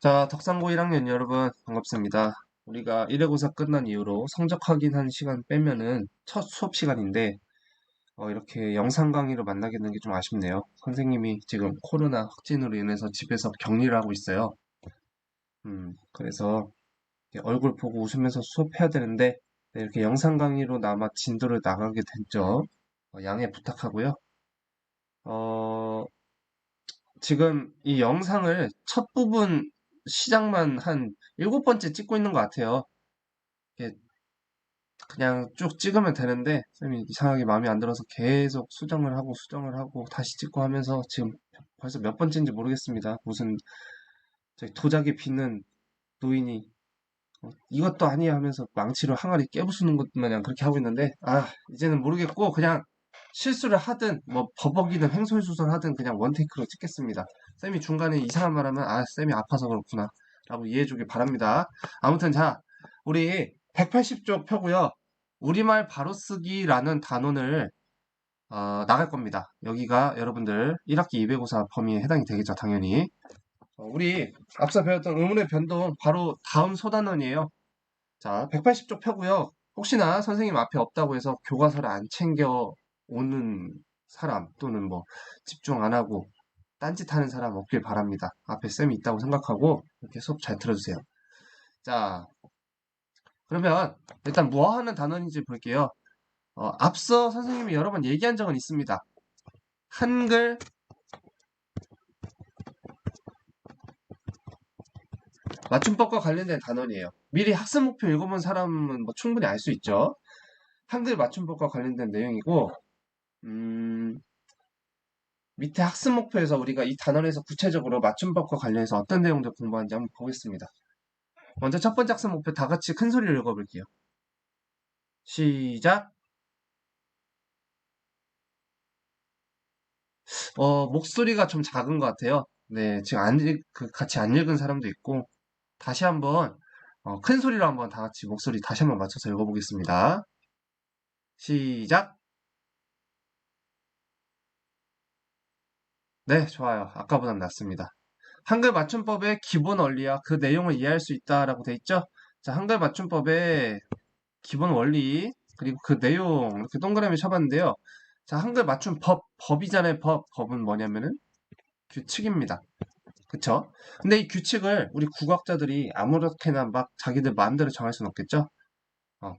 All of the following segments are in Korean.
자, 덕상고 1학년 여러분, 반갑습니다. 우리가 1회고사 끝난 이후로 성적 확인한 시간 빼면은 첫 수업 시간인데, 이렇게 영상 강의로 만나게 된 게 좀 아쉽네요. 선생님이 지금 코로나 확진으로 인해서 집에서 격리를 하고 있어요. 그래서 이렇게 얼굴 보고 웃으면서 수업해야 되는데, 네, 이렇게 영상 강의로 진도를 나가게 된 점, 양해 부탁하고요. 어, 지금 이 영상을 첫 부분 시작만 한 7번째 찍고 있는 것 같아요. 이게 그냥 쭉 찍으면 되는데 쌤이 이상하게 마음에 안 들어서 계속 수정을 하고 다시 찍고 하면서 지금 벌써 몇 번째인지 모르겠습니다. 무슨 저기 도자기 피는 노인이 이것도 아니야 하면서 망치로 항아리 깨부수는 것 마냥 그렇게 하고 있는데 이제는 모르겠고 그냥 실수를 하든 뭐 버벅이든 횡설수설 하든 그냥 원테이크로 찍겠습니다. 쌤이 중간에 이상한 말 하면 쌤이 아파서 그렇구나 라고 이해해 주길 바랍니다. 아무튼 자, 우리 180쪽 펴고요. 우리말 바로쓰기라는 단원을 나갈 겁니다. 여기가 여러분들 1학기 200호사 범위에 해당이 되겠죠, 당연히. 우리 앞서 배웠던 의문의 변동 바로 다음 소단원이에요. 자, 180쪽 펴고요. 혹시나 선생님 앞에 없다고 해서 교과서를 안 챙겨 오는 사람 또는 뭐 집중 안 하고 딴짓하는 사람 없길 바랍니다. 앞에 쌤이 있다고 생각하고 이렇게 수업 잘 들어주세요. 자, 그러면 일단 뭐 하는 단원인지 볼게요. 앞서 선생님이 여러 번 얘기한 적은 있습니다. 한글 맞춤법과 관련된 단원이에요. 미리 학습 목표 읽어본 사람은 뭐 충분히 알 수 있죠. 한글 맞춤법과 관련된 내용이고, 음, 밑에 학습 목표에서 우리가 이 단원에서 구체적으로 맞춤법과 관련해서 어떤 내용들 공부하는지 한번 보겠습니다. 먼저 첫 번째 학습 목표 다 같이 큰 소리로 읽어볼게요. 시작. 목소리가 좀 작은 것 같아요. 네, 지금 같이 안 읽은 사람도 있고, 다시 한번, 큰 소리로 한번 다 같이 목소리 다시 한번 맞춰서 읽어보겠습니다. 시작. 네, 좋아요. 아까보단 낫습니다. 한글 맞춤법의 기본 원리와 그 내용을 이해할 수 있다라고 돼 있죠? 자, 한글 맞춤법의 기본 원리, 그리고 그 내용, 이렇게 동그라미 쳐봤는데요. 자, 한글 맞춤법, 법이잖아요, 법은 뭐냐면은 규칙입니다. 그쵸? 근데 이 규칙을 우리 국악자들이 아무렇게나 막 자기들 마음대로 정할 수는 없겠죠?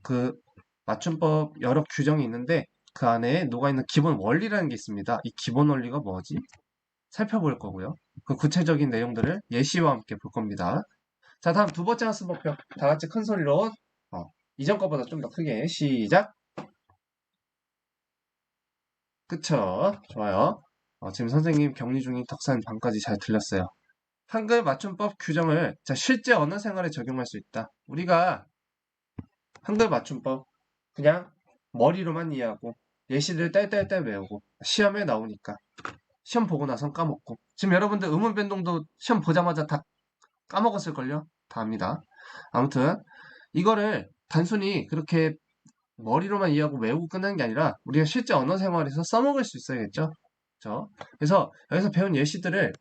그 맞춤법 여러 규정이 있는데 그 안에 녹아있는 기본 원리라는 게 있습니다. 이 기본 원리가 뭐지? 살펴볼 거고요. 그 구체적인 내용들을 예시와 함께 볼 겁니다. 자, 다음 두 번째 학습 목표. 다 같이 큰 소리로, 이전 거보다 좀 더 크게, 시작. 그쵸? 좋아요. 지금 선생님 격리 중인 덕산 방까지 잘 들렸어요. 한글 맞춤법 규정을 자, 실제 언어 생활에 적용할 수 있다. 우리가 한글 맞춤법 그냥 머리로만 이해하고 예시를 딸딸딸 외우고 시험에 나오니까 시험 보고 나선 까먹고 지금 여러분들 음운 변동도 시험 보자마자 다 까먹었을걸요? 다 압니다. 아무튼 이거를 단순히 그렇게 머리로만 이해하고 외우고 끝나는 게 아니라 우리가 실제 언어 생활에서 써먹을 수 있어야겠죠? 그렇죠? 그래서 여기서 배운 예시들을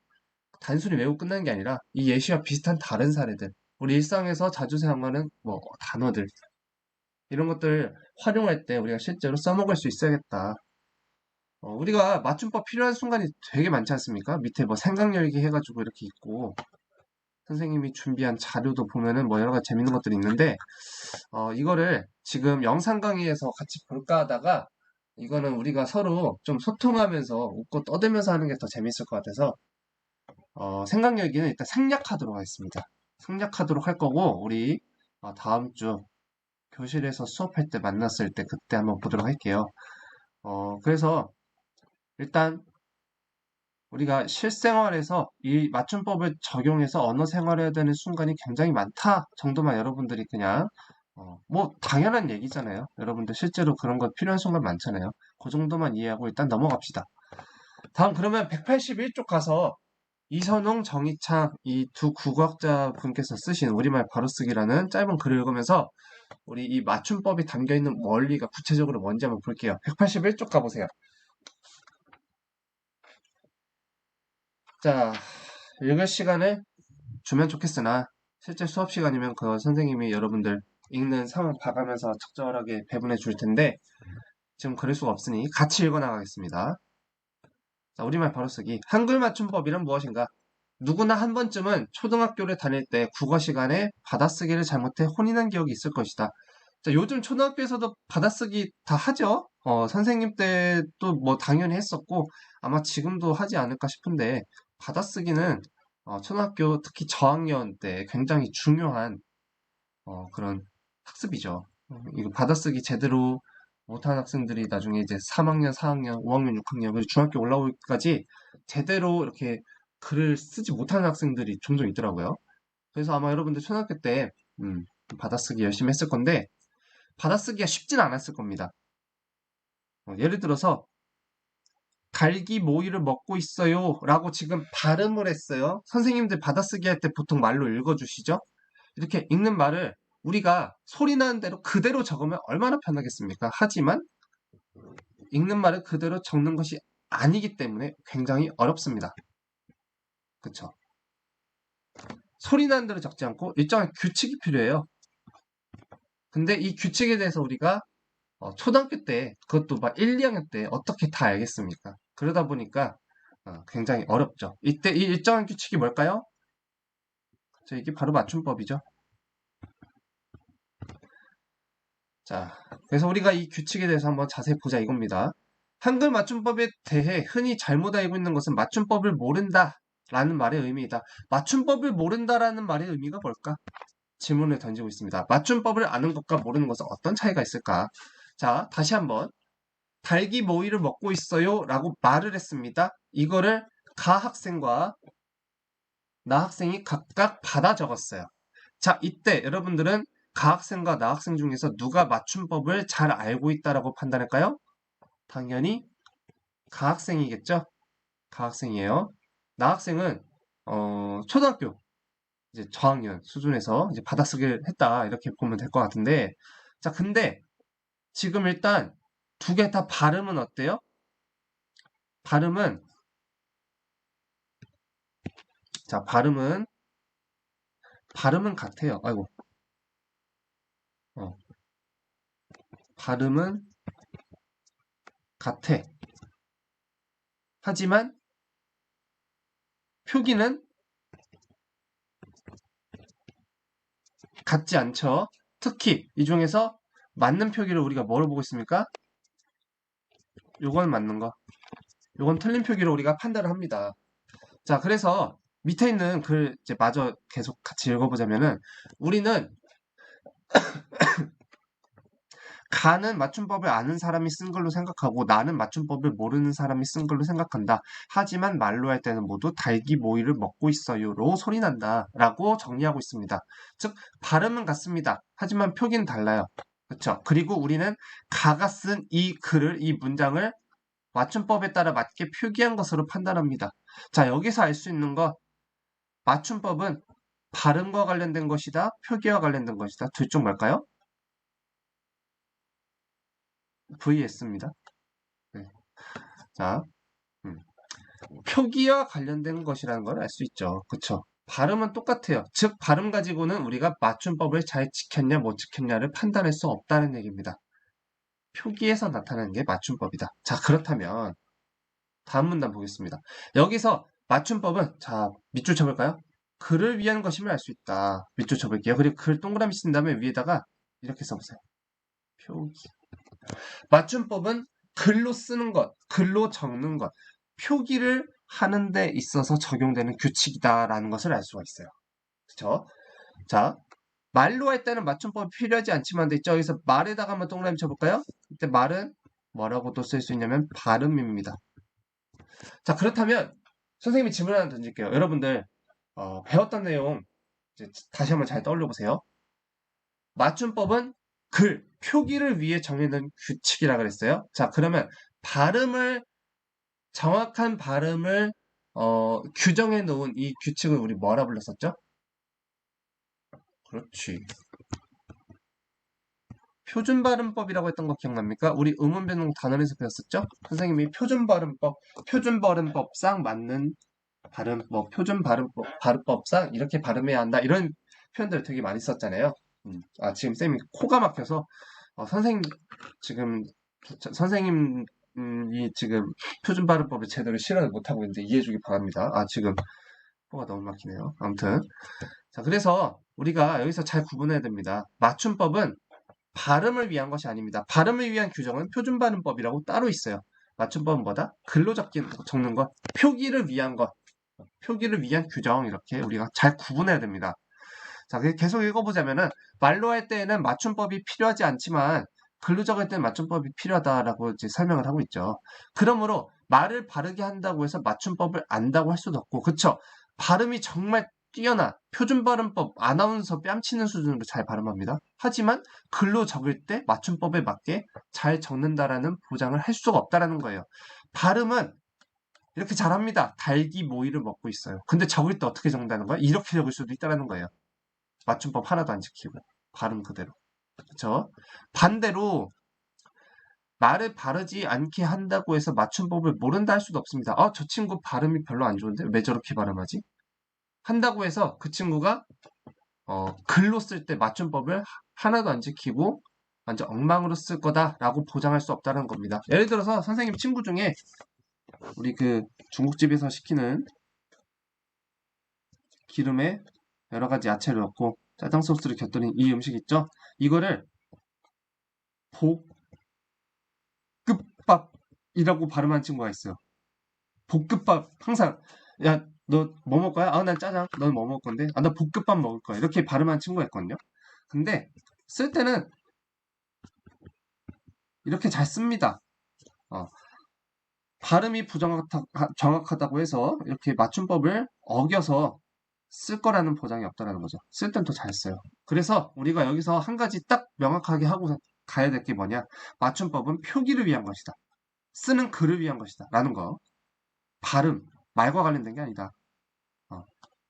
단순히 외우고 끝나는 게 아니라 이 예시와 비슷한 다른 사례들, 우리 일상에서 자주 사용하는 뭐 단어들 이런 것들 활용할 때 우리가 실제로 써먹을 수 있어야겠다. 우리가 맞춤법 필요한 순간이 되게 많지 않습니까? 밑에 뭐 생각 열기 해가지고 이렇게 있고 선생님이 준비한 자료도 보면은 뭐 여러 가지 재밌는 것들이 있는데 이거를 지금 영상 강의에서 같이 볼까 하다가 이거는 우리가 서로 좀 소통하면서 웃고 떠들면서 하는 게 더 재밌을 것 같아서 생각 열기는 일단 생략하도록 하겠습니다. 생략하도록 할 거고 우리 다음 주 교실에서 수업할 때 만났을 때 그때 한번 보도록 할게요. 그래서 일단 우리가 실생활에서 이 맞춤법을 적용해서 언어 생활해야 되는 순간이 굉장히 많다 정도만 여러분들이 그냥 뭐 당연한 얘기잖아요. 여러분들 실제로 그런 거 필요한 순간 많잖아요. 그 정도만 이해하고 일단 넘어갑시다. 다음 그러면 181쪽 가서 이선웅, 정희창 이 두 국어학자 분께서 쓰신 우리말 바로쓰기라는 짧은 글을 읽으면서 우리 이 맞춤법이 담겨있는 원리가 구체적으로 뭔지 한번 볼게요. 181쪽 가보세요. 자, 읽을 시간을 주면 좋겠으나 실제 수업 시간이면 그 선생님이 여러분들 읽는 상황 봐가면서 적절하게 배분해 줄 텐데 지금 그럴 수가 없으니 같이 읽어 나가겠습니다. 자, 우리말 바로쓰기. 한글 맞춤법이란 무엇인가? 누구나 한 번쯤은 초등학교를 다닐 때 국어 시간에 받아쓰기를 잘못해 혼인한 기억이 있을 것이다. 자, 요즘 초등학교에서도 받아쓰기 다 하죠? 선생님 때도 뭐 당연히 했었고, 아마 지금도 하지 않을까 싶은데, 받아쓰기는 초등학교 특히 저학년 때 굉장히 중요한 그런 학습이죠. 이거 받아쓰기 제대로 못하는 학생들이 나중에 이제 3학년, 4학년, 5학년, 6학년, 그리고 중학교 올라오기까지 제대로 이렇게 글을 쓰지 못하는 학생들이 종종 있더라고요. 그래서 아마 여러분들 초등학교 때 받아쓰기 열심히 했을 건데 받아쓰기가 쉽진 않았을 겁니다. 예를 들어서 달기 모이를 먹고 있어요 라고 지금 발음을 했어요. 선생님들 받아쓰기 할 때 보통 말로 읽어주시죠? 이렇게 읽는 말을 우리가 소리 나는 대로 그대로 적으면 얼마나 편하겠습니까? 하지만 읽는 말을 그대로 적는 것이 아니기 때문에 굉장히 어렵습니다. 그쵸? 소리 나는 대로 적지 않고 일정한 규칙이 필요해요. 근데 이 규칙에 대해서 우리가 초등학교 때 그것도 막 1, 2학년 때 어떻게 다 알겠습니까? 그러다 보니까 굉장히 어렵죠. 이때 이 일정한 규칙이 뭘까요? 이게 바로 맞춤법이죠. 자, 그래서 우리가 이 규칙에 대해서 한번 자세히 보자 이겁니다. 한글 맞춤법에 대해 흔히 잘못 알고 있는 것은 맞춤법을 모른다 라는 말의 의미이다. 맞춤법을 모른다라는 말의 의미가 뭘까? 질문을 던지고 있습니다. 맞춤법을 아는 것과 모르는 것은 어떤 차이가 있을까? 자, 다시 한번 달기 모이를 먹고 있어요 라고 말을 했습니다. 이거를 가 학생과 나 학생이 각각 받아 적었어요. 자, 이때 여러분들은 가 학생과 나 학생 중에서 누가 맞춤법을 잘 알고 있다라고 판단할까요? 당연히 가 학생이겠죠? 가 학생이에요. 나 학생은 초등학교 이제 저학년 수준에서 이제 받아쓰기를 했다 이렇게 보면 될 것 같은데 자 근데 지금 일단 두 개 다 발음은 어때요? 발음은 자 발음은 같아요. 아이고 어, 발음은 같아. 하지만 표기는 같지 않죠. 특히 이 중에서 맞는 표기를 우리가 뭐로 보고 있습니까? 요건 맞는 거. 요건 틀린 표기로 우리가 판단을 합니다. 자, 그래서 밑에 있는 글 이제 마저 계속 같이 읽어보자면은 우리는 가는 맞춤법을 아는 사람이 쓴 걸로 생각하고 나는 맞춤법을 모르는 사람이 쓴 걸로 생각한다. 하지만 말로 할 때는 모두 달기 모이를 먹고 있어요로 소리난다. 라고 정리하고 있습니다. 즉 발음은 같습니다. 하지만 표기는 달라요. 그렇죠? 그리고 우리는 가가 쓴 이 글을 이 문장을 맞춤법에 따라 맞게 표기한 것으로 판단합니다. 자, 여기서 알 수 있는 것 맞춤법은 발음과 관련된 것이다. 표기와 관련된 것이다. 둘 중 뭘까요? VS입니다. 네. 자, 음. 표기와 관련된 것이라는 걸 알 수 있죠. 그쵸? 발음은 똑같아요. 즉, 발음 가지고는 우리가 맞춤법을 잘 지켰냐, 못 지켰냐를 판단할 수 없다는 얘기입니다. 표기에서 나타나는 게 맞춤법이다. 자, 그렇다면 다음 문단 보겠습니다. 여기서 맞춤법은 자, 밑줄 쳐볼까요? 글을 위한 것임을 알 수 있다. 밑줄 쳐볼게요. 그리고 글 동그라미 쓴 다음에 위에다가 이렇게 써보세요. 표기. 맞춤법은 글로 쓰는 것, 글로 적는 것, 표기를 하는 데 있어서 적용되는 규칙이다라는 것을 알 수가 있어요. 그렇죠? 자, 말로 할 때는 맞춤법이 필요하지 않지만 여기서 말에다가 한번 동그라미 쳐볼까요? 이때 말은 뭐라고도 쓸 수 있냐면 발음입니다. 자, 그렇다면 선생님이 질문 하나 던질게요. 여러분들 배웠던 내용 이제 다시 한번 잘 떠올려 보세요. 맞춤법은 글, 표기를 위해 정해놓은 규칙이라 그랬어요. 자, 그러면 발음을 정확한 발음을 규정해 놓은 이 규칙을 우리 뭐라 불렀었죠? 그렇지. 표준 발음법이라고 했던 거 기억납니까? 우리 음원 변형 단원에서 배웠었죠? 선생님이 표준 발음법상 맞는 발음, 뭐 표준 발음법상 이렇게 발음해야 한다 이런 표현들 되게 많이 썼잖아요. 지금 쌤이 코가 막혀서 선생님 지금 선생님이 지금 표준 발음법을 제대로 실현을 못하고 있는데 이해해주기 바랍니다. 지금 코가 너무 막히네요. 아무튼 자, 그래서 우리가 여기서 잘 구분해야 됩니다. 맞춤법은 발음을 위한 것이 아닙니다. 발음을 위한 규정은 표준 발음법이라고 따로 있어요. 맞춤법은 뭐다? 글로 적는 것, 표기를 위한 것, 표기를 위한 규정 이렇게 우리가 잘 구분해야 됩니다. 자, 계속 읽어보자면은 말로 할 때에는 맞춤법이 필요하지 않지만 글로 적을 때는 맞춤법이 필요하다라고 이제 설명을 하고 있죠. 그러므로 말을 바르게 한다고 해서 맞춤법을 안다고 할 수도 없고, 그쵸? 발음이 정말 뛰어나 표준 발음법 아나운서 뺨치는 수준으로 잘 발음합니다. 하지만 글로 적을 때 맞춤법에 맞게 잘 적는다라는 보장을 할 수가 없다라는 거예요. 발음은 이렇게 잘합니다. 달기 모이를 먹고 있어요. 근데 적을 때 어떻게 적는다는 거야? 이렇게 적을 수도 있다는 거예요. 맞춤법 하나도 안 지키고 발음 그대로. 그쵸? 반대로 말을 바르지 않게 한다고 해서 맞춤법을 모른다 할 수도 없습니다. 저 친구 발음이 별로 안 좋은데 왜 저렇게 발음하지? 한다고 해서 그 친구가 글로 쓸 때 맞춤법을 하나도 안 지키고 완전 엉망으로 쓸 거다라고 보장할 수 없다는 겁니다. 예를 들어서 선생님 친구 중에 우리 그 중국집에서 시키는 기름에 여러 가지 야채를 넣고 짜장 소스를 곁들인 이 음식 있죠? 이거를 볶음밥이라고 발음한 친구가 있어요. 볶음밥 항상 야 너 뭐 먹을 거야? 난 짜장. 넌 뭐 먹을 건데? 나 볶음밥 먹을 거야. 이렇게 발음한 친구가 있거든요. 근데 쓸 때는 이렇게 잘 씁니다. 어, 발음이 정확하다고 해서 이렇게 맞춤법을 어겨서 쓸 거라는 보장이 없다는 거죠. 쓸 땐 더 잘 써요. 그래서 우리가 여기서 한 가지 딱 명확하게 하고 가야 될 게 뭐냐? 맞춤법은 표기를 위한 것이다. 쓰는 글을 위한 것이다. 라는 거. 발음, 말과 관련된 게 아니다.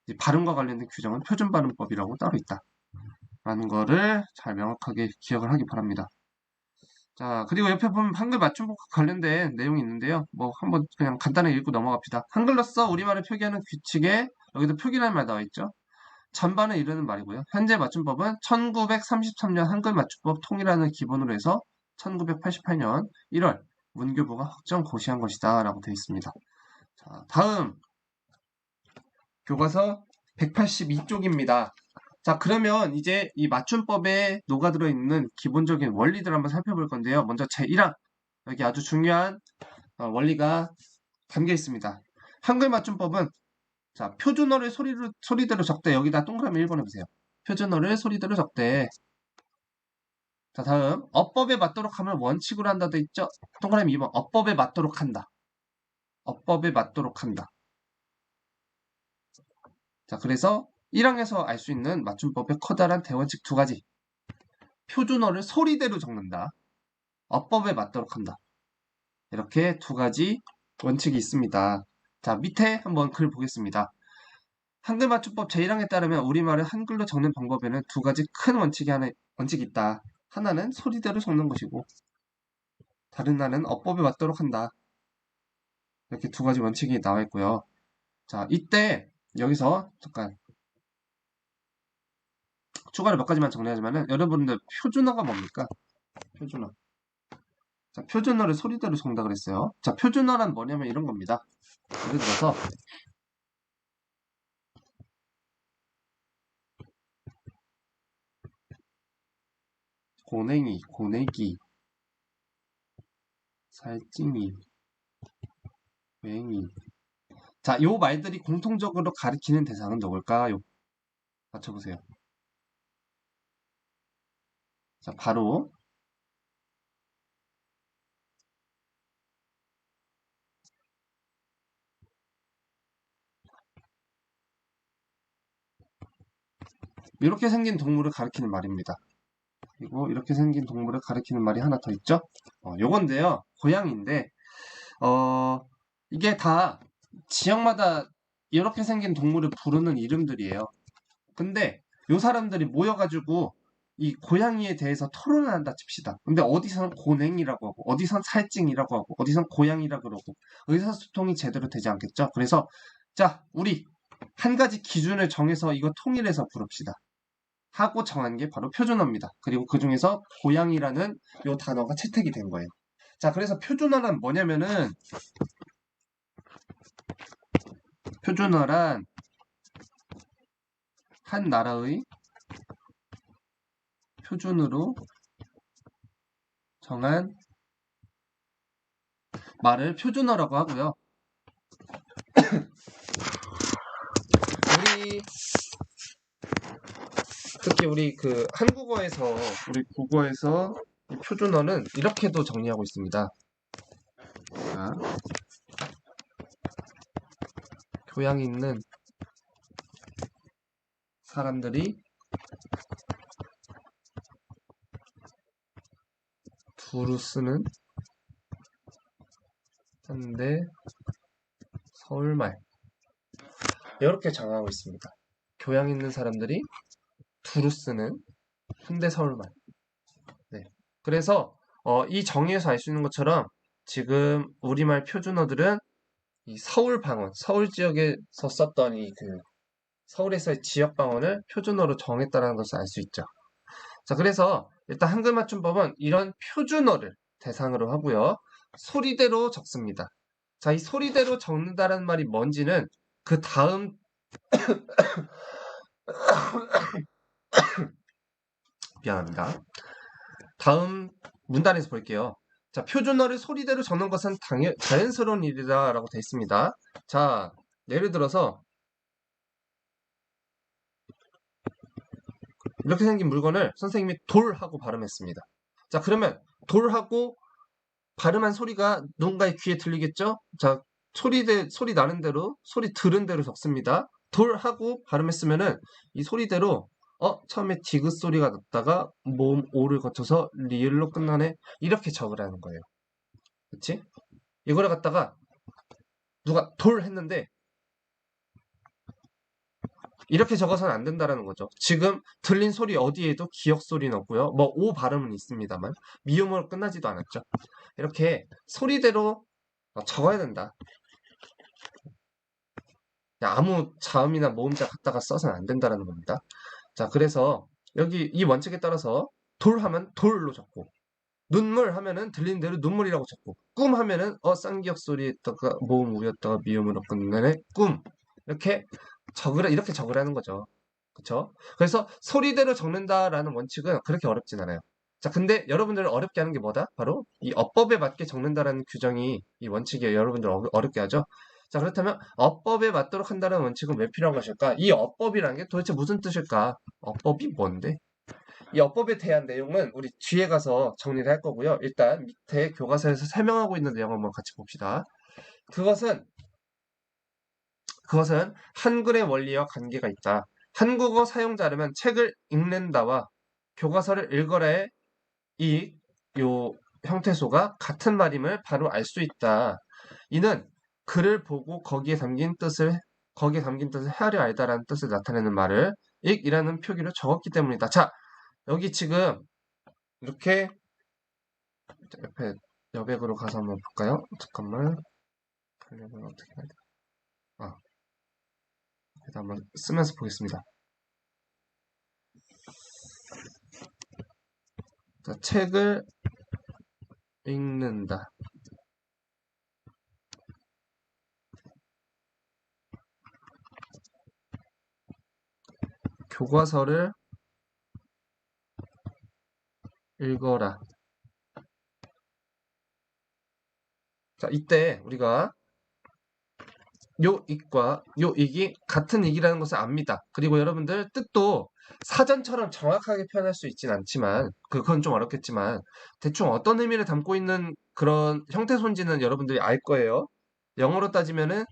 이 발음과 관련된 규정은 표준 발음법이라고 따로 있다. 라는 거를 잘 명확하게 기억을 하기 바랍니다. 자, 그리고 옆에 보면 한글 맞춤법과 관련된 내용이 있는데요. 뭐 한번 그냥 간단하게 읽고 넘어갑시다. 한글로서 우리말을 표기하는 규칙에 여기도 표기라는 말 나와 있죠. 전반을 이루는 말이고요. 현재 맞춤법은 1933년 한글 맞춤법 통일하는 기본으로 해서 1988년 1월 문교부가 확정 고시한 것이다 라고 되어 있습니다. 자, 다음 교과서 182쪽입니다. 자, 그러면 이제 이 맞춤법에 녹아들어 있는 기본적인 원리들 한번 살펴볼 건데요. 먼저 제1항 여기 아주 중요한 원리가 담겨 있습니다. 한글 맞춤법은 자, 표준어를 소리대로 적대. 여기다 동그라미 1번 해보세요. 표준어를 소리대로 적대. 자, 다음 어법에 맞도록 하면 원칙으로 한다 돼 있죠? 동그라미 2번 어법에 맞도록 한다. 어법에 맞도록 한다. 자, 그래서 1항에서 알 수 있는 맞춤법의 커다란 대원칙 두 가지. 표준어를 소리대로 적는다. 어법에 맞도록 한다. 이렇게 두 가지 원칙이 있습니다. 자, 밑에 한번 글 보겠습니다. 한글 맞춤법 제1항에 따르면 우리말을 한글로 적는 방법에는 두 가지 큰 원칙이 있다. 하나는 소리대로 적는 것이고 다른 하나는 어법에 맞도록 한다. 이렇게 두 가지 원칙이 나와 있고요. 자, 이때 여기서 잠깐 추가로 몇 가지만 정리하자면은 여러분들 표준어가 뭡니까? 표준어. 자, 표준어를 소리대로 적는다 그랬어요. 자, 표준어란 뭐냐면 이런 겁니다. 예를 들어서 고냉이, 고내기, 살찐이, 맹이. 자, 요 말들이 공통적으로 가리키는 대상은 누굴까요? 맞춰보세요. 자, 바로 이렇게 생긴 동물을 가리키는 말입니다. 그리고 이렇게 생긴 동물을 가리키는 말이 하나 더 있죠? 요건데요. 고양이인데 이게 다 지역마다 이렇게 생긴 동물을 부르는 이름들이에요. 근데 요 사람들이 모여가지고 이 고양이에 대해서 토론을 한다 칩시다. 근데 어디선 고냉이라고 하고 어디선 살찡이라고 하고 어디선 고양이라고 그러고 의사소통이 제대로 되지 않겠죠. 그래서 자, 우리 한 가지 기준을 정해서 이거 통일해서 부릅시다. 하고 정한 게 바로 표준어입니다. 그리고 그 중에서 고양이라는 요 단어가 채택이 된 거예요. 자, 그래서 표준어란 뭐냐면은 표준어란 한 나라의 표준으로 정한 말을 표준어라고 하고요. 특히 우리 그 한국어에서 우리 국어에서 이 표준어는 이렇게도 정리하고 있습니다. 자, 교양 있는 사람들이 두루 쓰는 현대 서울말 이렇게 정하고 있습니다. 교양 있는 사람들이 두루 쓰는 현대 서울말. 네. 그래서 이 정의에서 알 수 있는 것처럼 지금 우리말 표준어들은 이 서울 방언, 서울 지역에서 썼던 서울에서의 지역 방언을 표준어로 정했다는 것을 알 수 있죠. 자, 그래서 일단 한글 맞춤법은 이런 표준어를 대상으로 하고요. 소리대로 적습니다. 자, 이 소리대로 적는다는 말이 뭔지는 그 다음 미안합니다. 다음 문단에서 볼게요. 자, 표준어를 소리대로 적는 것은 자연스러운 일이다라고 되어 있습니다. 자, 예를 들어서 이렇게 생긴 물건을 선생님이 돌하고 발음했습니다. 자, 그러면 돌하고 발음한 소리가 누군가의 귀에 들리겠죠? 자, 소리 나는 대로, 소리 들은 대로 적습니다. 돌하고 발음했으면은 이 소리대로 처음에 디귿 소리가 났다가 모음 오를 거쳐서 리을로 끝나네. 이렇게 적으라는 거예요. 그치? 이거를 갖다가 누가 돌 했는데 이렇게 적어서는 안 된다라는 거죠. 지금 들린 소리 어디에도 기역 소리는 없고요. 뭐 오 발음은 있습니다만 미음으로 끝나지도 않았죠. 이렇게 소리대로 적어야 된다. 아무 자음이나 모음자 갖다가 써서는 안 된다라는 겁니다. 자, 그래서 여기 이 원칙에 따라서 돌 하면 돌로 적고 눈물 하면은 들리는 대로 눈물이라고 적고 꿈 하면은 쌍기역 소리에다가 모음 우였다가 미음으로 끝내네 꿈 이렇게 적으라는 거죠. 그쵸? 그래서 소리대로 적는다라는 원칙은 그렇게 어렵진 않아요. 자, 근데 여러분들을 어렵게 하는 게 뭐다? 바로 이 어법에 맞게 적는다라는 규정이 이 원칙이 여러분들 어렵게 하죠. 자, 그렇다면 어법에 맞도록 한다는 원칙은 왜 필요한 것일까? 이 어법이라는 게 도대체 무슨 뜻일까? 어법이 뭔데? 이 어법에 대한 내용은 우리 뒤에 가서 정리를 할 거고요. 일단 밑에 교과서에서 설명하고 있는 내용 한번 같이 봅시다. 그것은 한글의 원리와 관계가 있다. 한국어 사용자라면 책을 읽는다와 교과서를 읽어라의 요 형태소가 같은 말임을 바로 알 수 있다. 이는 글을 보고 거기에 담긴 뜻을 헤아려 알다라는 뜻을 나타내는 말을 읽이라는 표기로 적었기 때문이다. 자, 여기 지금 이렇게 옆에 여백으로 가서 한번 볼까요? 잠깐만. 번역을 어떻게 해야 돼? 일단 한번 쓰면서 보겠습니다. 자, 책을 읽는다. 교과서를 읽어라. 자, 이때 우리가 요 익과 요 익이 같은 익이라는 것을 압니다. 그리고 여러분들 뜻도 사전처럼 정확하게 표현할 수 있진 않지만 그건 좀 어렵겠지만 대충 어떤 의미를 담고 있는 그런 형태손지는 여러분들이 알 거예요. 영어로 따지면은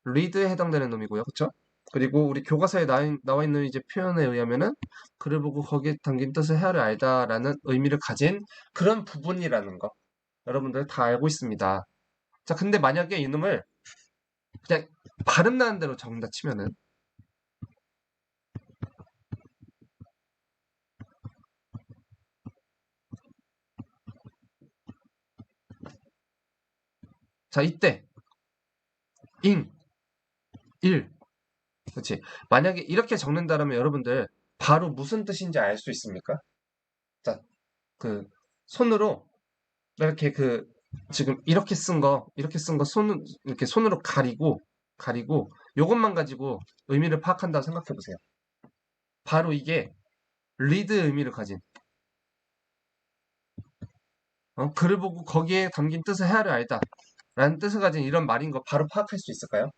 read에 해당되는 놈이고요. 그쵸? 그리고 우리 교과서에 나와 있는 이제 표현에 의하면은 글을 보고 거기에 담긴 뜻을 헤아려 알다라는 의미를 가진 그런 부분이라는 거 여러분들 다 알고 있습니다. 자, 근데 만약에 이놈을 그냥 발음 나는 대로 적는다 치면은 자, 이때 잉 1. 그렇지. 만약에 이렇게 적는다면 여러분들 바로 무슨 뜻인지 알 수 있습니까? 자, 그 손으로 이렇게 지금 이렇게 쓴 거 이렇게 손으로 가리고 요것만 가지고 의미를 파악한다고 생각해 보세요. 바로 이게 리드 의미를 가진 글을 보고 거기에 담긴 뜻을 헤아려 알다 라는 뜻을 가진 이런 말인 거 바로 파악할 수 있을까요?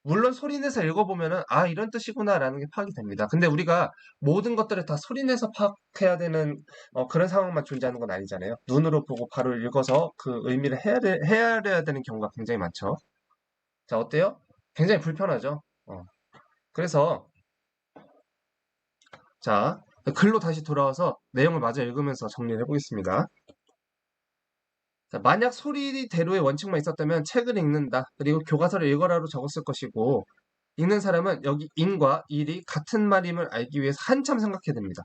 물론 소리내서 읽어보면은 아 이런 뜻이구나 라는 게 파악이 됩니다. 근데 우리가 모든 것들을 다 소리내서 파악해야 되는 그런 상황만 존재하는 건 아니잖아요. 눈으로 보고 바로 읽어서 그 의미를 헤아려야 되는 경우가 굉장히 많죠. 자, 어때요? 굉장히 불편하죠. 그래서 자, 글로 다시 돌아와서 내용을 마저 읽으면서 정리를 해보겠습니다. 자, 만약 소리대로의 원칙만 있었다면 책을 읽는다. 그리고 교과서를 읽어라로 적었을 것이고, 읽는 사람은 여기 인과 일이 같은 말임을 알기 위해서 한참 생각해야 됩니다.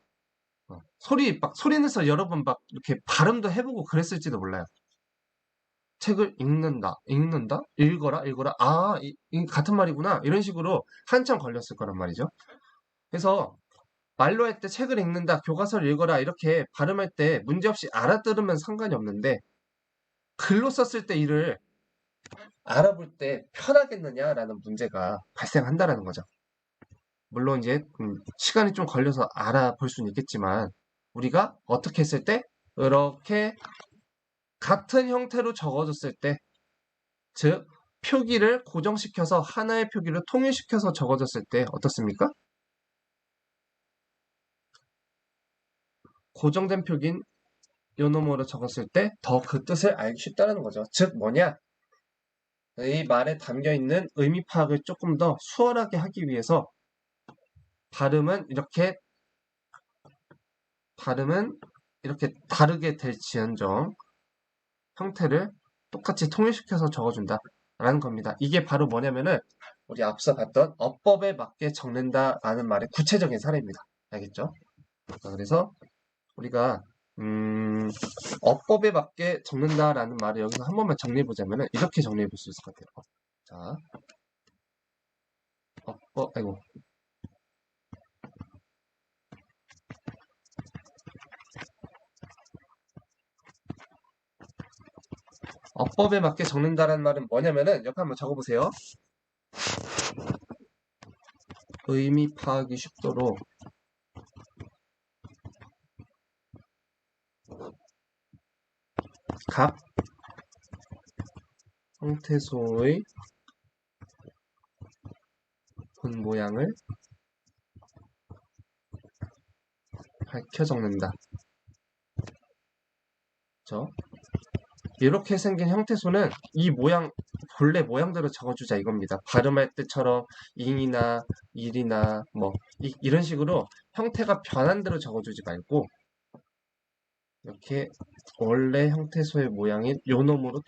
소리 내서 여러 번 막 이렇게 발음도 해보고 그랬을지도 몰라요. 책을 읽는다? 읽어라? 아, 이 같은 말이구나. 이런 식으로 한참 걸렸을 거란 말이죠. 그래서 말로 할 때 책을 읽는다, 교과서를 읽어라 이렇게 발음할 때 문제없이 알아들으면 상관이 없는데 글로 썼을 때 이를 알아볼 때 편하겠느냐라는 문제가 발생한다라는 거죠. 물론 이제 시간이 좀 걸려서 알아볼 수는 있겠지만 우리가 어떻게 했을 때 이렇게 같은 형태로 적어줬을 때, 즉 표기를 고정시켜서 하나의 표기를 통일시켜서 적어줬을 때 어떻습니까? 고정된 표기인 요놈으로 적었을 때 더 그 뜻을 알기 쉽다는 거죠. 즉 뭐냐? 이 말에 담겨있는 의미 파악을 조금 더 수월하게 하기 위해서 발음은 이렇게 다르게 될지언정 형태를 똑같이 통일시켜서 적어준다 라는 겁니다. 이게 바로 뭐냐면은 우리 앞서 봤던 어법에 맞게 적는다라는 말의 구체적인 사례입니다. 알겠죠? 자, 그래서 우리가 어법에 맞게 적는다라는 말을 여기서 한 번만 정리해보자면은 이렇게 정리해볼 수 있을 것 같아요. 자, 아이고. 어법에 맞게 적는다라는 말은 뭐냐면은 옆에 한번 적어보세요. 의미 파악이 쉽도록 각 형태소의 본 모양을 밝혀 적는다. 그렇죠? 이렇게 생긴 형태소는 이 본래 모양대로 적어주자 이겁니다. 발음할 때처럼 잉이나 일이나 뭐 이런 식으로 형태가 변한 대로 적어주지 말고 이렇게 원래 형태소의 모양인 요 놈으로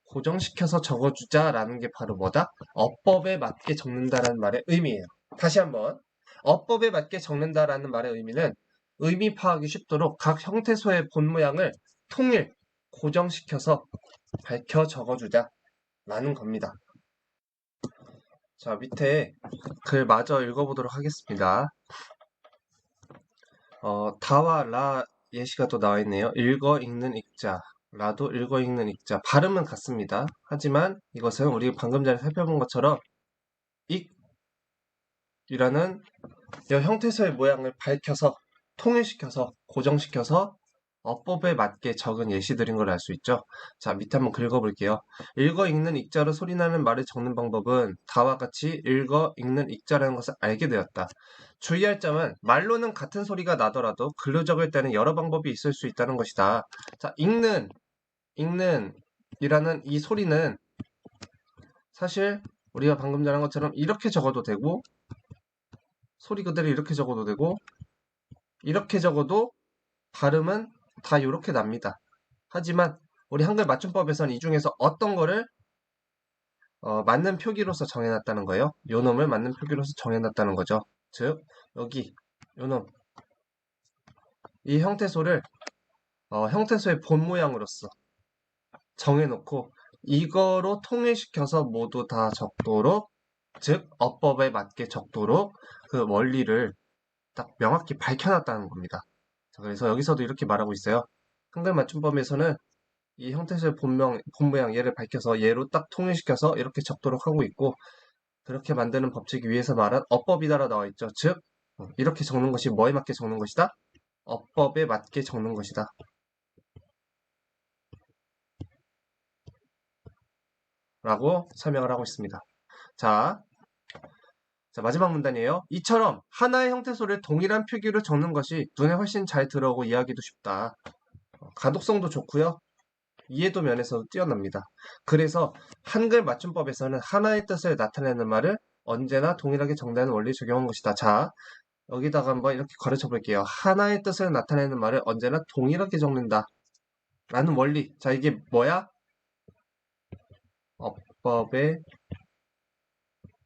고정시켜서 적어주자라는 게 바로 뭐다? 어법에 맞게 적는다라는 말의 의미예요. 다시 한번 어법에 맞게 적는다라는 말의 의미는 의미 파악이 쉽도록 각 형태소의 본 모양을 고정시켜서 밝혀 적어주자라는 겁니다. 자, 밑에 글 마저 읽어보도록 하겠습니다. 다와 라 예시가 또 나와 있네요. 읽어, 읽는, 읽자. 라도 읽어, 읽는, 읽자. 발음은 같습니다. 하지만 이것은 우리 방금 전에 살펴본 것처럼 익이라는 형태소의 모양을 밝혀서 통일시켜서 고정시켜서 어법에 맞게 적은 예시들인 걸 알 수 있죠. 자, 밑에 한번 긁어볼게요. 읽어, 읽는, 읽자로 소리나는 말을 적는 방법은 다와 같이 읽어, 읽는, 읽자라는 것을 알게 되었다. 주의할 점은 말로는 같은 소리가 나더라도 글로 적을 때는 여러 방법이 있을 수 있다는 것이다. 자, 읽는 이라는 이 소리는 사실 우리가 방금 전한 것처럼 이렇게 적어도 되고 소리 그대로 이렇게 적어도 되고 이렇게 적어도 발음은 다 이렇게 납니다. 하지만 우리 한글 맞춤법에서는 이 중에서 어떤 거를 맞는 표기로서 정해놨다는 거예요. 요 놈을 맞는 표기로서 정해놨다는 거죠. 즉 여기 요 놈, 이 형태소를 형태소의 본 모양으로서 정해놓고 이거로 통일시켜서 모두 다 적도록, 즉 어법에 맞게 적도록 그 원리를 딱 명확히 밝혀놨다는 겁니다. 자, 그래서 여기서도 이렇게 말하고 있어요. 한글 맞춤법에서는 이 형태소의 본모양 얘를 밝혀서 얘로 딱 통일시켜서 이렇게 적도록 하고 있고, 그렇게 만드는 법칙이 위에서 말한 어법이다라 나와 있죠. 즉 이렇게 적는 것이 뭐에 맞게 적는 것이다? 어법에 맞게 적는 것이다 라고 설명을 하고 있습니다. 자, 마지막 문단이에요. 이처럼 하나의 형태소를 동일한 표기로 적는 것이 눈에 훨씬 잘 들어오고 이해하기도 쉽다. 가독성도 좋고요. 이해도 면에서도 뛰어납니다. 그래서 한글 맞춤법에서는 하나의 뜻을 나타내는 말을 언제나 동일하게 정리하는 원리를 적용한 것이다. 자, 여기다가 한번 이렇게 가르쳐 볼게요. 하나의 뜻을 나타내는 말을 언제나 동일하게 적는다 라는 원리. 자, 이게 뭐야? 어법에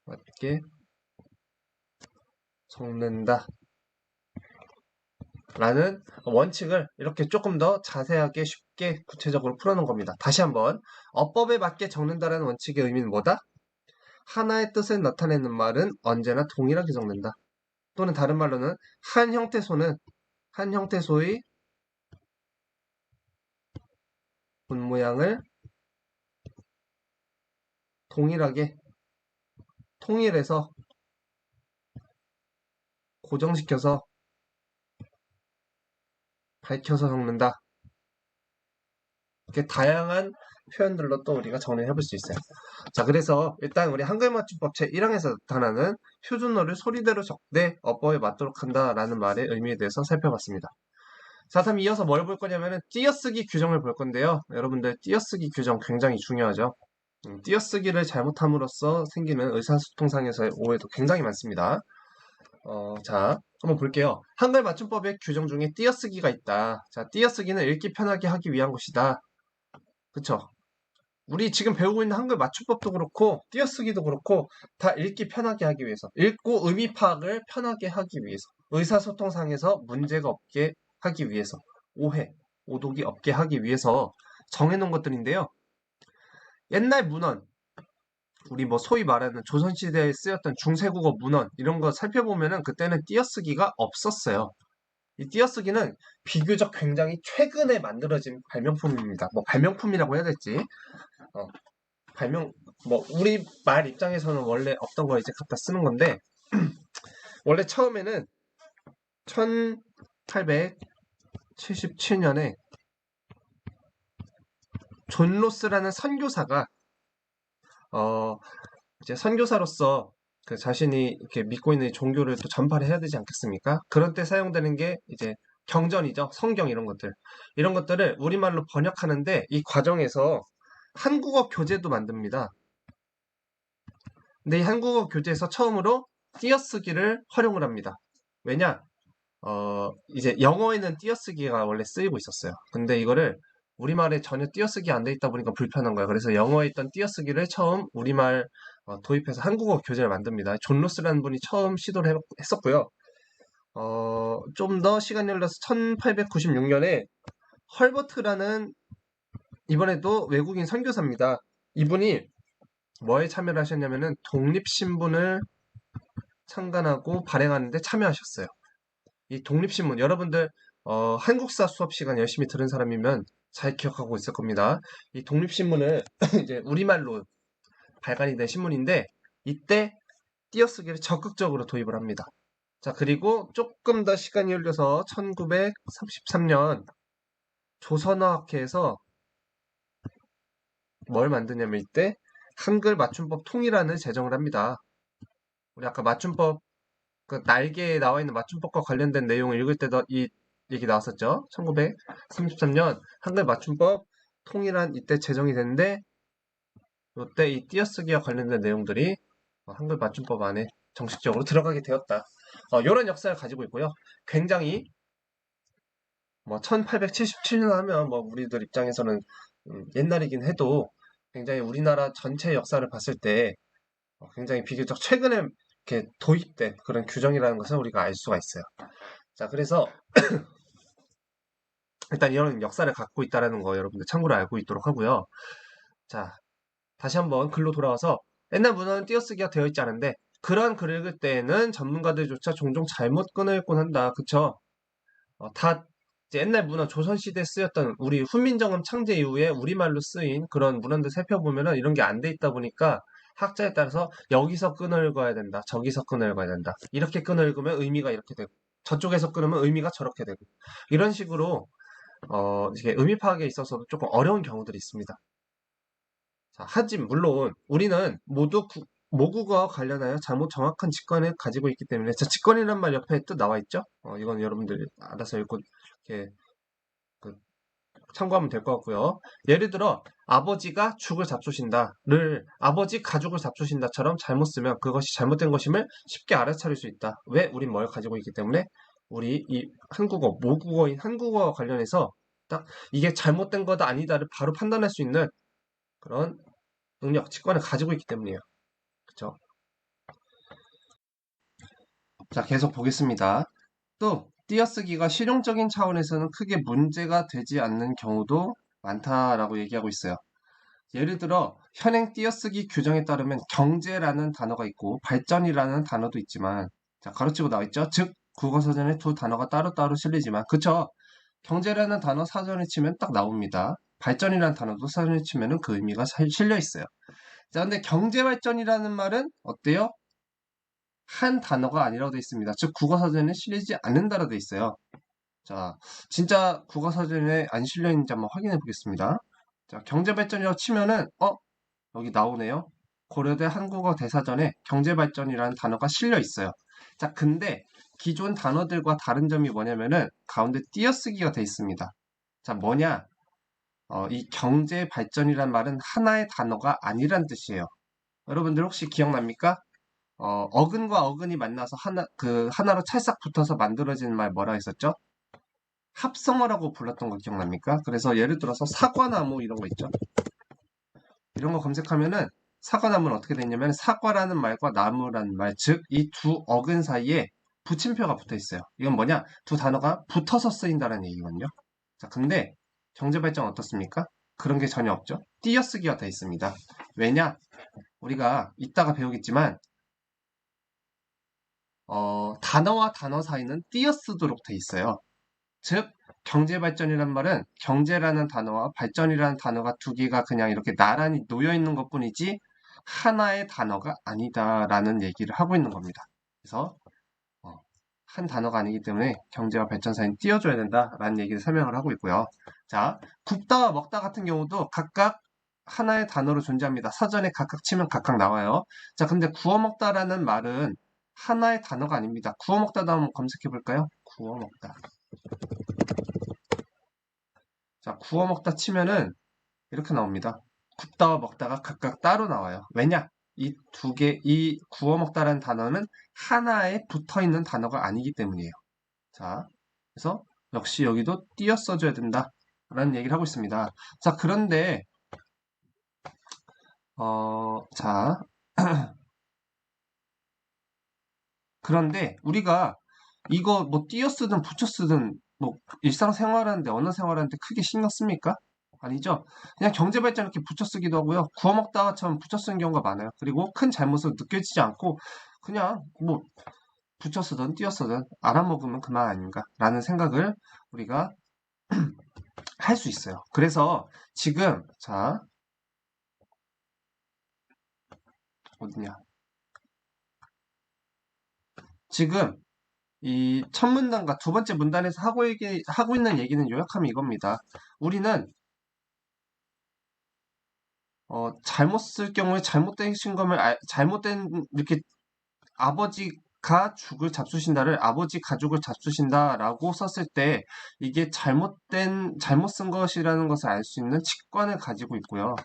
맞게 적는다 라는 원칙을 이렇게 조금 더 자세하게 쉽게 구체적으로 풀어놓은 겁니다. 다시 한번 어법에 맞게 적는다라는 원칙의 의미는 뭐다? 하나의 뜻을 나타내는 말은 언제나 동일하게 적는다. 또는 다른 말로는 한 형태소의 본모양을 동일하게 통일해서 고정시켜서 밝혀서 적는다. 이렇게 다양한 표현들로 또 우리가 정리해 볼 수 있어요. 자, 그래서 일단 우리 한글 맞춤법 제1항에서 나타나는 표준어를 소리대로 적되 어법에 맞도록 한다라는 말의 의미에 대해서 살펴봤습니다. 자, 다음 이어서 뭘 볼 거냐면은 띄어쓰기 규정을 볼 건데요. 여러분들 띄어쓰기 규정 굉장히 중요하죠. 띄어쓰기를 잘못함으로써 생기는 의사소통상에서의 오해도 굉장히 많습니다. 자, 한번 볼게요. 한글 맞춤법의 규정 중에 띄어쓰기가 있다. 자, 띄어쓰기는 읽기 편하게 하기 위한 것이다. 그쵸? 우리 지금 배우고 있는 한글 맞춤법도 그렇고 띄어쓰기도 그렇고 다 읽기 편하게 하기 위해서, 읽고 의미 파악을 편하게 하기 위해서, 의사소통상에서 문제가 없게 하기 위해서, 오해, 오독이 없게 하기 위해서 정해놓은 것들인데요. 옛날 문헌, 우리 뭐 소위 말하는 조선시대에 쓰였던 중세국어 문헌 이런 거 살펴보면은 그때는 띄어쓰기가 없었어요. 이 띄어쓰기는 비교적 굉장히 최근에 만들어진 발명품입니다. 뭐 발명품이라고 해야 될지, 어, 뭐 우리 말 입장에서는 원래 없던 거 이제 갖다 쓰는 건데, 원래 처음에는 1877년에 존 로스라는 선교사가 어 이제 선교사로서 그 자신이 이렇게 믿고 있는 종교를 또 전파를 해야 되지 않겠습니까? 그런 때 사용되는 게 이제 경전이죠. 성경 이런 것들을 우리말로 번역하는데 이 과정에서 한국어 교재도 만듭니다. 근데 이 한국어 교재에서 처음으로 띄어쓰기를 활용을 합니다. 왜냐? 이제 영어에는 띄어쓰기가 원래 쓰이고 있었어요. 근데 이거를 우리말에 전혀 띄어쓰기 안 돼 있다 보니까 불편한 거예요. 그래서 영어에 있던 띄어쓰기를 처음 우리말 도입해서 한국어 교재를 만듭니다. 존 로스라는 분이 처음 시도를 했었고요. 좀 더 시간이 흘러서 1896년에 헐버트라는, 이번에도 외국인 선교사입니다. 이분이 뭐에 참여를 하셨냐면은 독립신문을 창간하고 발행하는데 참여하셨어요. 이 독립신문, 여러분들 한국사 수업 시간 열심히 들은 사람이면 잘 기억하고 있을 겁니다. 이 독립신문을 이제 우리말로 발간이 된 신문인데 이때 띄어쓰기를 적극적으로 도입을 합니다. 자, 그리고 조금 더 시간이 흘러서 1933년 조선어학회에서 뭘 만드냐면 이때 한글 맞춤법 통일안을 제정을 합니다. 우리 아까 맞춤법, 그 날개에 나와 있는 맞춤법과 관련된 내용을 읽을 때도 이 얘기 나왔었죠. 1933년 한글 맞춤법 통일안 이때 제정이 됐는데 이때 이 띄어쓰기와 관련된 내용들이 한글 맞춤법 안에 정식적으로 들어가게 되었다. 이런 역사를 가지고 있고요. 굉장히 뭐 1877년 하면 뭐 우리들 입장에서는 옛날이긴 해도 굉장히 우리나라 전체 역사를 봤을 때 굉장히 비교적 최근에 이렇게 도입된 그런 규정이라는 것을 우리가 알 수가 있어요. 자, 그래서 일단 이런 역사를 갖고 있다는 거 여러분들 참고로 알고 있도록 하고요. 자, 다시 한번 글로 돌아와서 옛날 문헌은 띄어쓰기가 되어 있지 않은데 그러한 글을 읽을 때에는 전문가들조차 종종 잘못 끈을 읽곤 한다. 그쵸? 다 이제 옛날 문헌 조선시대에 쓰였던 우리 훈민정음 창제 이후에 우리말로 쓰인 그런 문헌들 살펴보면은 이런 게 안 돼 있다 보니까 학자에 따라서 여기서 끈을 읽어야 된다. 저기서 끈을 읽어야 된다. 이렇게 끈을 읽으면 의미가 이렇게 되고 저쪽에서 끊으면 의미가 저렇게 되고 이런 식으로 이게 의미 파악에 있어서도 조금 어려운 경우들이 있습니다. 자, 하지만 물론 우리는 모두 모국어와 관련하여 잘못 정확한 직관을 가지고 있기 때문에 자, 직관이란 말 옆에 또 나와 있죠? 이건 여러분들 알아서 읽고 이렇게 그 참고하면 될 것 같고요. 예를 들어 아버지가 죽을 잡수신다를 아버지 가죽을 잡수신다처럼 잘못 쓰면 그것이 잘못된 것임을 쉽게 알아차릴 수 있다. 왜? 우린 뭘 가지고 있기 때문에 우리 이 한국어, 모국어인 한국어와 관련해서 딱 이게 잘못된 거다 아니다를 바로 판단할 수 있는 그런 능력, 직관을 가지고 있기 때문이에요. 그쵸? 자, 계속 보겠습니다. 또 띄어쓰기가 실용적인 차원에서는 크게 문제가 되지 않는 경우도 많다라고 얘기하고 있어요. 예를 들어 현행 띄어쓰기 규정에 따르면 경제라는 단어가 있고 발전이라는 단어도 있지만 자, 가로치고 나와 있죠. 즉 국어사전에 두 단어가 따로따로 실리지만 그쵸? 경제라는 단어 사전에 치면 딱 나옵니다. 발전이라는 단어도 사전에 치면은 그 의미가 실려 있어요. 자, 근데 경제발전이라는 말은 어때요? 한 단어가 아니라고 되어 있습니다. 즉 국어사전에 실리지 않는다라고 되어 있어요. 자, 진짜 국어사전에 안 실려 있는지 한번 확인해 보겠습니다. 자, 경제발전이라고 치면은 여기 나오네요. 고려대 한국어 대사전에 경제발전이라는 단어가 실려 있어요. 자, 근데 기존 단어들과 다른 점이 뭐냐면은 가운데 띄어쓰기가 되어 있습니다. 자, 뭐냐? 이 경제발전이란 말은 하나의 단어가 아니란 뜻이에요. 여러분들 혹시 기억납니까? 어근과 어근이 만나서 하나로 찰싹 붙어서 만들어지는 말 뭐라 했었죠? 합성어라고 불렀던 거 기억납니까? 그래서 예를 들어서 사과나무 이런 거 있죠? 이런 거 검색하면은 사과나무는 어떻게 되냐면 사과라는 말과 나무라는 말, 즉 이 두 어근 사이에 붙임표가 붙어 있어요. 이건 뭐냐? 두 단어가 붙어서 쓰인다는 얘기거든요. 자, 근데 경제발전 어떻습니까? 그런 게 전혀 없죠. 띄어쓰기가 돼 있습니다. 왜냐? 우리가 이따가 배우겠지만 단어와 단어 사이는 띄어쓰도록 돼 있어요. 즉 경제발전이란 말은 경제라는 단어와 발전이라는 단어가 두 개가 그냥 이렇게 나란히 놓여 있는 것뿐이지 하나의 단어가 아니다라는 얘기를 하고 있는 겁니다. 그래서 한 단어가 아니기 때문에 경제와 발전 사이는 띄워줘야 된다라는 얘기를 설명을 하고 있고요. 자, 굽다와 먹다 같은 경우도 각각 하나의 단어로 존재합니다. 사전에 각각 치면 각각 나와요. 자, 근데 구워 먹다라는 말은 하나의 단어가 아닙니다. 구워 먹다도 한번 검색해 볼까요? 구워 먹다. 자, 구워 먹다 치면은 이렇게 나옵니다. 굽다와 먹다가 각각 따로 나와요. 왜냐? 이 두 개, 이 구워 먹다라는 단어는 하나에 붙어 있는 단어가 아니기 때문이에요. 자, 그래서 역시 여기도 띄어 써줘야 된다라는 얘기를 하고 있습니다. 자, 그런데 자, 그런데 우리가 이거 뭐 띄어 쓰든 붙여 쓰든 뭐 일상생활하는데 언어 생활하는데 크게 신경 씁니까? 아니죠. 그냥 경제발전 이렇게 붙여 쓰기도 하고요. 구워 먹다가처럼 붙여 쓰는 경우가 많아요. 그리고 큰 잘못은 느껴지지 않고 그냥 뭐 붙여 쓰든 띄어 쓰든 알아먹으면 그만 아닌가라는 생각을 우리가 할 수 있어요. 그래서 지금 자 어디냐? 지금 이 첫 문단과 두 번째 문단에서 하고 있는 얘기는 요약하면 이겁니다. 우리는 잘못 쓸 경우에 잘못된 신검을 잘못된 이렇게 아버지가 죽을 잡수신다를 아버지 가죽을 잡수신다라고 썼을 때 이게 잘못 쓴 것이라는 것을 알 수 있는 직관을 가지고 있고요.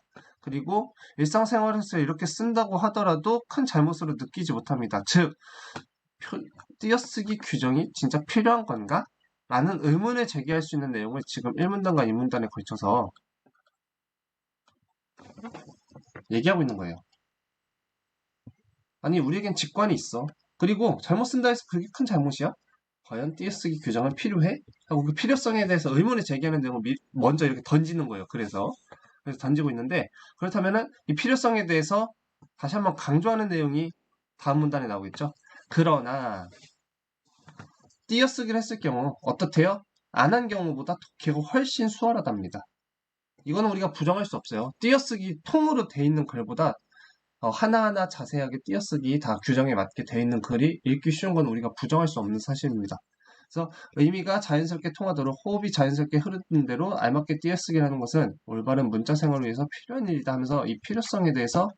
그리고 일상생활에서 이렇게 쓴다고 하더라도 큰 잘못으로 느끼지 못합니다. 즉, 띄어쓰기 규정이 진짜 필요한 건가? 라는 의문을 제기할 수 있는 내용을 지금 1문단과 2문단에 걸쳐서 얘기하고 있는 거예요. 아니, 우리에겐 직관이 있어. 그리고 잘못 쓴다 해서 그게 큰 잘못이야? 과연 띄어쓰기 규정은 필요해? 하고 그 필요성에 대해서 의문을 제기하는 내용을 먼저 이렇게 던지는 거예요. 그래서 그래서 던지고 있는데, 그렇다면은 이 필요성에 대해서 다시 한번 강조하는 내용이 다음 문단에 나오겠죠. 그러나 띄어쓰기를 했을 경우 어떻대요? 안 한 경우보다 독해가 훨씬 수월하답니다. 이거는 우리가 부정할 수 없어요. 띄어쓰기 통으로 돼 있는 글보다 하나하나 자세하게 띄어쓰기 다 규정에 맞게 돼 있는 글이 읽기 쉬운 건 우리가 부정할 수 없는 사실입니다. 그래서 의미가 자연스럽게 통하도록 호흡이 자연스럽게 흐르는 대로 알맞게 띄어쓰기라는 것은 올바른 문자 생활을 위해서 필요한 일이다 하면서 이 필요성에 대해서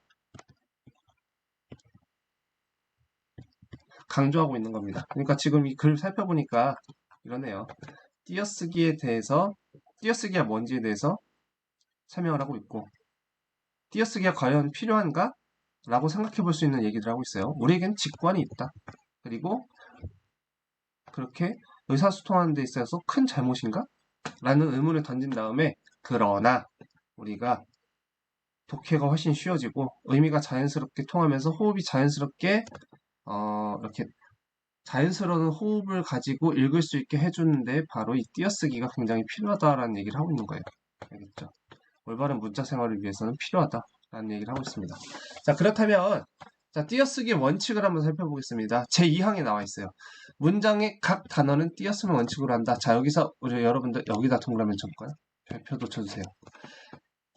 강조하고 있는 겁니다. 그러니까 지금 이 글 살펴보니까 이러네요. 띄어쓰기에 대해서, 띄어쓰기가 뭔지에 대해서 설명을 하고 있고, 띄어쓰기가 과연 필요한가? 라고 생각해 볼 수 있는 얘기를 하고 있어요. 우리에겐 직관이 있다. 그리고 그렇게 의사소통하는 데 있어서 큰 잘못인가? 라는 의문을 던진 다음에, 그러나 우리가 독해가 훨씬 쉬워지고 의미가 자연스럽게 통하면서 호흡이 자연스럽게 이렇게 자연스러운 호흡을 가지고 읽을 수 있게 해주는데 바로 이 띄어쓰기가 굉장히 필요하다라는 얘기를 하고 있는 거예요. 알겠죠? 올바른 문자 생활을 위해서는 필요하다라는 얘기를 하고 있습니다. 자, 그렇다면 자, 띄어쓰기 원칙을 한번 살펴보겠습니다. 제2항에 나와 있어요. 문장의 각 단어는 띄어쓰는 원칙으로 한다. 자, 여기서 우리 여러분들 여기다 동그라미 쳐볼까요? 별표도 쳐주세요.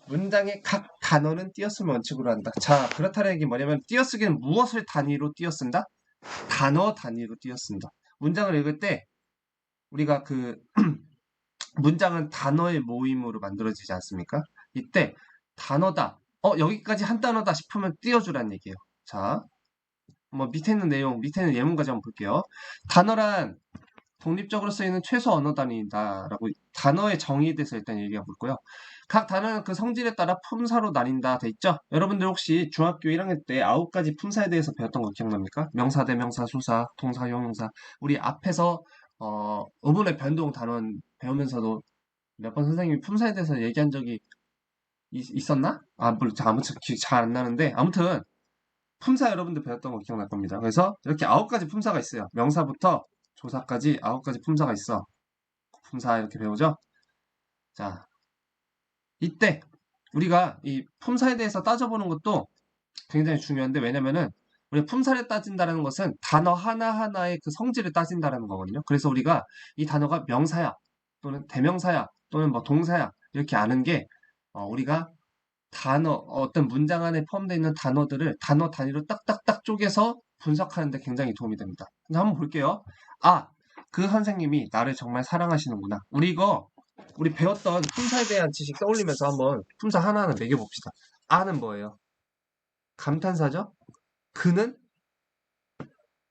문장의 각 단어는 띄어쓰는 원칙으로 한다. 자, 그렇다는 얘기 뭐냐면 띄어쓰기는 무엇을 단위로 띄어쓴다? 단어 단위로 띄어쓴다. 문장을 읽을 때 우리가 그 문장은 단어의 모임으로 만들어지지 않습니까? 이때 단어다. 여기까지 한 단어다 싶으면 띄워주라는 얘기예요. 자, 뭐 밑에 있는 내용, 밑에 있는 예문까지 한번 볼게요. 단어란 독립적으로 쓰이는 최소 언어 단위다라고 단어의 정의에 대해서 일단 얘기하고 있고요. 각 단어는 그 성질에 따라 품사로 나뉜다 돼 있죠? 여러분들 혹시 중학교 1학년 때 9가지 품사에 대해서 배웠던 거 기억납니까? 명사, 대명사, 수사, 동사, 형용사. 우리 앞에서 의문의 변동 단원 배우면서도 몇 번 선생님이 품사에 대해서 얘기한 적이 있었나? 물론 아무튼 기억 잘 안 나는데 아무튼 품사 여러분들 배웠던 거 기억날 겁니다. 그래서 이렇게 9가지 품사가 있어요. 명사부터 조사까지 9가지 품사가 있어. 품사 이렇게 배우죠? 자, 이때 우리가 이 품사에 대해서 따져보는 것도 굉장히 중요한데 왜냐면은 우리 품사를 따진다는 것은 단어 하나하나의 그 성질을 따진다는 거거든요. 그래서 우리가 이 단어가 명사야 또는 대명사야 또는 뭐 동사야 이렇게 아는 게 우리가 단어 어떤 문장 안에 포함되어 있는 단어들을 단어 단위로 딱딱딱 쪼개서 분석하는 데 굉장히 도움이 됩니다. 한번 볼게요. 그 선생님이 나를 정말 사랑하시는구나. 우리 배웠던 품사에 대한 지식 떠올리면서 한번 품사 하나하나 매겨봅시다. 아는 뭐예요? 감탄사죠? 그는?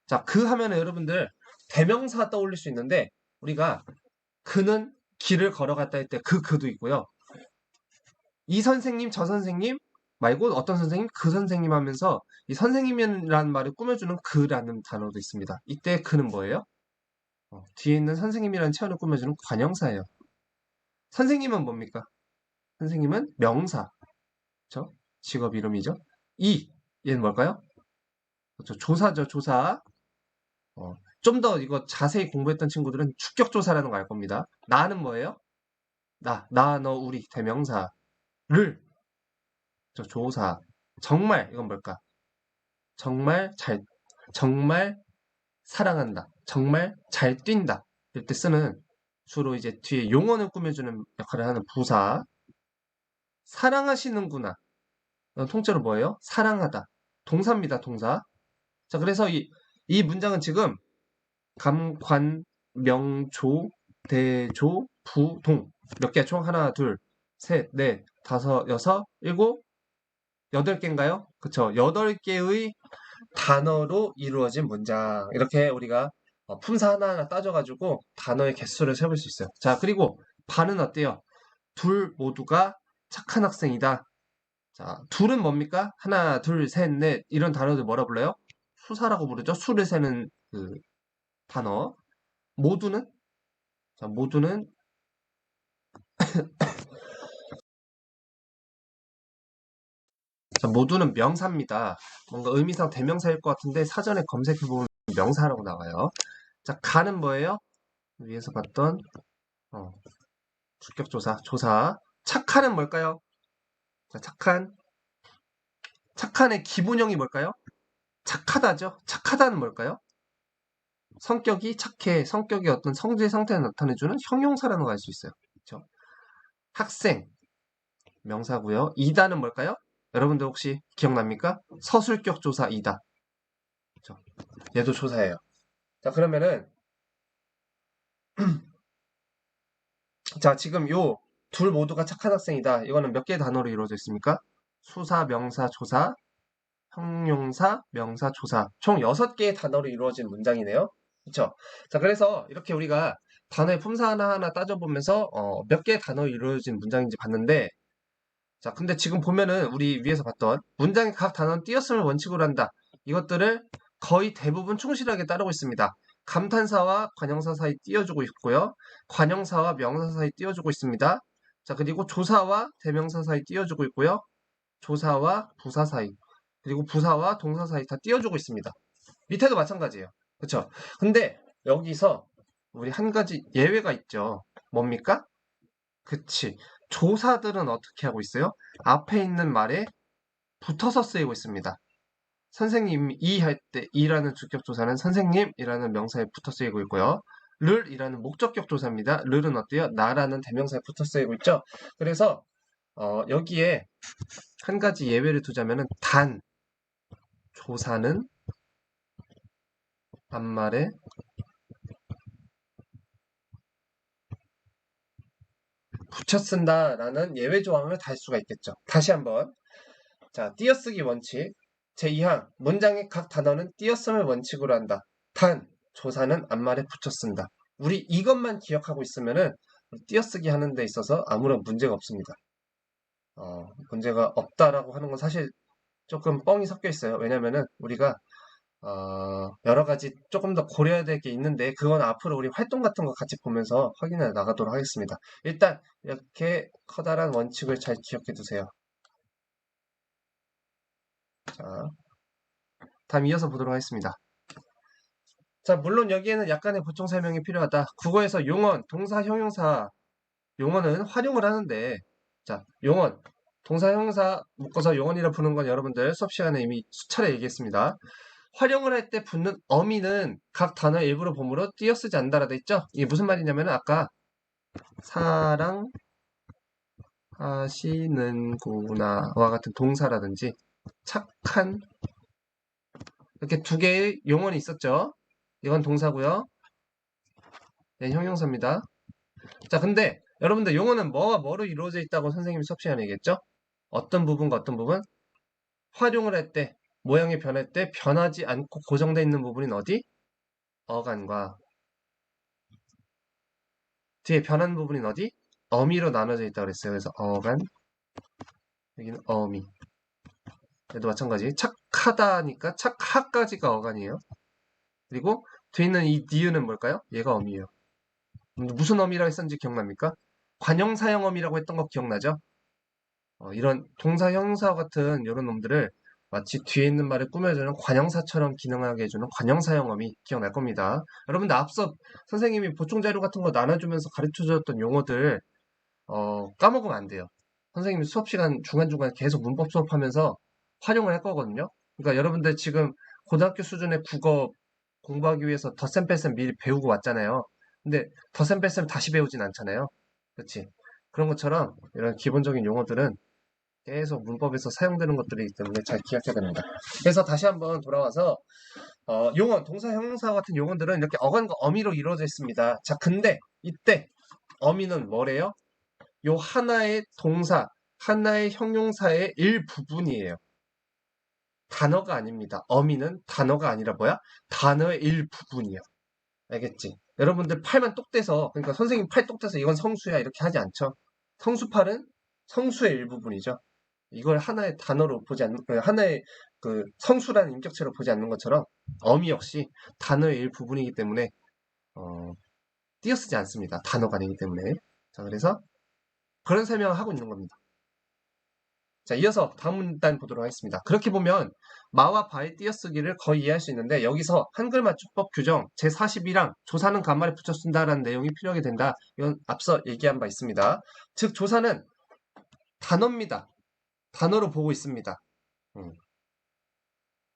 자, 그 하면은 여러분들 대명사 떠올릴 수 있는데 우리가 그는 길을 걸어갔다 할 때 그도 있고요. 이 선생님, 저 선생님 말고 어떤 선생님, 그 선생님 하면서 이 선생님이라는 말을 꾸며주는 그라는 단어도 있습니다. 이때 그는 뭐예요? 뒤에 있는 선생님이라는 체험을 꾸며주는 관형사예요. 선생님은 뭡니까? 선생님은 명사. 그렇죠? 직업 이름이죠. 얘는 뭘까요? 그렇죠. 조사죠, 조사. 좀 더 이거 자세히 공부했던 친구들은 축격조사라는 거 알 겁니다. 나는 뭐예요? 너, 우리, 대명사를, 조사. 정말, 이건 뭘까? 정말 사랑한다. 정말 잘 뛴다. 이럴 때 쓰는 주로 이제 뒤에 용언을 꾸며주는 역할을 하는 부사. 사랑하시는구나. 통째로 뭐예요? 사랑하다. 동사입니다, 동사. 자, 그래서 이 문장은 지금 감, 관, 명, 조, 대, 조, 부, 동. 몇 개? 총 하나, 둘, 셋, 넷, 다섯, 여섯, 일곱, 8개인가요? 그쵸. 8개의 단어로 이루어진 문장. 이렇게 우리가 품사 하나하나 따져가지고 단어의 개수를 세볼 수 있어요. 자, 그리고 반은 어때요? 둘 모두가 착한 학생이다. 자, 둘은 뭡니까? 하나, 둘, 셋, 넷 이런 단어들 뭐라 불러요? 수사라고 부르죠. 수를 세는 그 단어. 모두는? 자, 모두는 명사입니다. 뭔가 의미상 대명사일 것 같은데 사전에 검색해보면 명사라고 나와요. 자, 가는 뭐예요? 위에서 봤던 주격조사, 조사. 착하는 뭘까요? 자, 착한의 기본형이 뭘까요? 착하다죠. 착하다는 뭘까요? 성격이 착해. 성격이 어떤 성질 상태를 나타내주는 형용사라는 걸 알 수 있어요. 그렇죠? 학생, 명사고요. 이다는 뭘까요? 여러분들 혹시 기억납니까? 서술격 조사 이다. 그렇죠? 얘도 조사예요. 자, 그러면은 자, 지금 요 둘 모두가 착한 학생이다. 이거는 몇 개의 단어로 이루어져 있습니까? 수사, 명사, 조사, 형용사, 명사, 조사. 총 6개의 단어로 이루어진 문장이네요. 그쵸? 자, 그래서 이렇게 우리가 단어의 품사 하나하나 따져보면서 몇 개의 단어로 이루어진 문장인지 봤는데, 자, 근데 지금 보면은 우리 위에서 봤던 문장의 각 단어는 띄었음을 원칙으로 한다. 이것들을 거의 대부분 충실하게 따르고 있습니다. 감탄사와 관형사 사이 띄워주고 있고요. 관형사와 명사 사이 띄워주고 있습니다. 자, 그리고 조사와 대명사 사이 띄워주고 있고요. 조사와 부사 사이, 그리고 부사와 동사 사이 다 띄워주고 있습니다. 밑에도 마찬가지예요. 그쵸? 근데 여기서 우리 한 가지 예외가 있죠. 뭡니까? 그치. 조사들은 어떻게 하고 있어요? 앞에 있는 말에 붙어서 쓰이고 있습니다. 선생님 이 할 때 이라는 주격 조사는 선생님이라는 명사에 붙어 쓰이고 있고요. 를이라는 목적격 조사입니다. 를은 어때요? 나라는 대명사에 붙어 쓰이고 있죠. 그래서 여기에 한 가지 예외를 두자면은 단 조사는 앞말에 붙여 쓴다라는 예외 조항을 달 수가 있겠죠. 다시 한번. 자, 띄어쓰기 원칙. 제2항. 문장의 각 단어는 띄어쓰기를 원칙으로 한다. 단, 조사는 앞말에 붙여 쓴다. 우리 이것만 기억하고 있으면은 띄어쓰기 하는 데 있어서 아무런 문제가 없습니다. 문제가 없다라고 하는 건 사실 조금 뻥이 섞여 있어요. 왜냐면은 우리가 여러 가지 조금 더 고려해야 될 게 있는데 그건 앞으로 우리 활동 같은 거 같이 보면서 확인해 나가도록 하겠습니다. 일단 이렇게 커다란 원칙을 잘 기억해 두세요. 자, 다음 이어서 보도록 하겠습니다. 자, 물론 여기에는 약간의 보충 설명이 필요하다. 국어에서 용언, 동사, 형용사, 용언은 활용을 하는데, 자, 용언, 동사, 형용사 묶어서 용언이라 부르는 건 여러분들 수업 시간에 이미 수차례 얘기했습니다. 활용을 할 때 붙는 어미는 각 단어의 일부러 보므로 띄어쓰지 않는다라고 했죠? 이게 무슨 말이냐면 아까 사랑하시는구나와 같은 동사라든지 착한 이렇게 두 개의 용언이 있었죠? 이건 동사고요. 네, 형용사입니다. 자, 근데 여러분들 용어는 뭐와 뭐로 이루어져 있다고 선생님이 수업 시간에 얘기했죠? 어떤 부분과 어떤 부분? 활용을 할 때, 모양이 변할 때 변하지 않고 고정되어 있는 부분인 어디? 어간과 뒤에 변한 부분인 어디? 어미로 나눠져 있다고 그랬어요. 그래서 어간, 여기는 어미. 얘도 마찬가지. 착하다니까 착하까지가 어간이에요. 그리고 뒤에 있는 이 니은은 뭘까요? 얘가 어미예요. 무슨 어미라고 했었는지 기억납니까? 관형사형 어미라고 했던 거 기억나죠? 이런 동사, 형용사 같은 이런 놈들을 마치 뒤에 있는 말을 꾸며주는 관형사처럼 기능하게 해주는 관형사형어미 기억날 겁니다. 여러분들 앞서 선생님이 보충 자료 같은 거 나눠주면서 가르쳐줬던 용어들 까먹으면 안 돼요. 선생님이 수업 시간 중간중간 계속 문법 수업하면서 활용을 할 거거든요. 그러니까 여러분들 지금 고등학교 수준의 국어 공부하기 위해서 덧셈 뺄셈 미리 배우고 왔잖아요. 근데 덧셈 뺄셈 다시 배우진 않잖아요. 그렇지? 그런 것처럼 이런 기본적인 용어들은 계속 문법에서 사용되는 것들이기 때문에 잘 기억해야 됩니다. 그래서 다시 한번 돌아와서 용언, 동사, 형용사 같은 용어들은 이렇게 어간과 어미로 이루어져 있습니다. 자, 근데 이때 어미는 뭐래요? 요 하나의 동사, 하나의 형용사의 일부분이에요. 단어가 아닙니다. 어미는 단어가 아니라 뭐야? 단어의 일부분이야. 알겠지? 여러분들 팔만 똑대서, 그러니까 선생님 팔 똑대서 이건 성수야 이렇게 하지 않죠? 성수팔은 성수의 일부분이죠. 이걸 하나의 단어로 보지 않는, 하나의 그 성수라는 인격체로 보지 않는 것처럼 어미 역시 단어의 일부분이기 때문에 띄어쓰지 않습니다. 단어가 아니기 때문에. 자, 그래서 그런 설명을 하고 있는 겁니다. 자, 이어서 다음 문단 보도록 하겠습니다. 그렇게 보면 마와 바의 띄어쓰기를 거의 이해할 수 있는데 여기서 한글 맞춤법 규정 제41항 조사는 간말에 붙여 쓴다라는 내용이 필요하게 된다. 이건 앞서 얘기한 바 있습니다. 즉 조사는 단어입니다. 단어로 보고 있습니다. 음.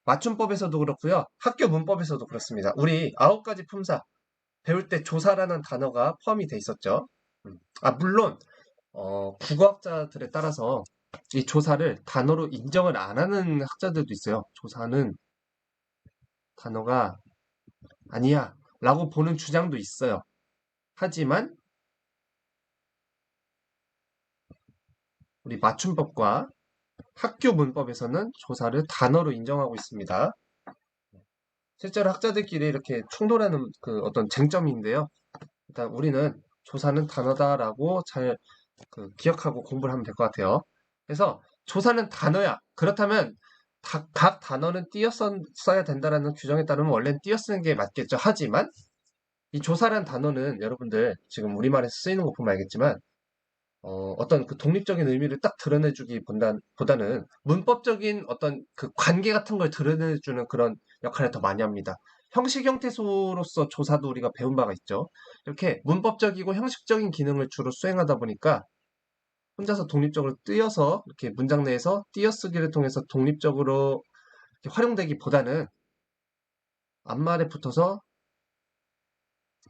맞춤법에서도 그렇고요. 학교 문법에서도 그렇습니다. 우리 9가지 품사 배울 때 조사라는 단어가 포함이 돼 있었죠. 물론 국어학자들에 따라서 이 조사를 단어로 인정을 안 하는 학자들도 있어요. 조사는 단어가 아니야 라고 보는 주장도 있어요. 하지만 우리 맞춤법과 학교 문법에서는 조사를 단어로 인정하고 있습니다. 실제로 학자들끼리 이렇게 충돌하는 그 어떤 쟁점인데요. 일단 우리는 조사는 단어다라고 잘 기억하고 공부를 하면 될 것 같아요. 그래서 조사는 단어야. 그렇다면 각 단어는 띄어 써야 된다라는 규정에 따르면 원래는 띄어 쓰는 게 맞겠죠. 하지만 이 조사란 단어는 여러분들 지금 우리말에서 쓰이는 거 보면 알겠지만 어떤 그 독립적인 의미를 딱 드러내주기 보다는 문법적인 어떤 그 관계 같은 걸 드러내주는 그런 역할을 더 많이 합니다. 형식 형태소로서 조사도 우리가 배운 바가 있죠. 이렇게 문법적이고 형식적인 기능을 주로 수행하다 보니까 혼자서 독립적으로 띄어서 이렇게 문장 내에서 띄어쓰기를 통해서 독립적으로 이렇게 활용되기보다는 앞말에 붙어서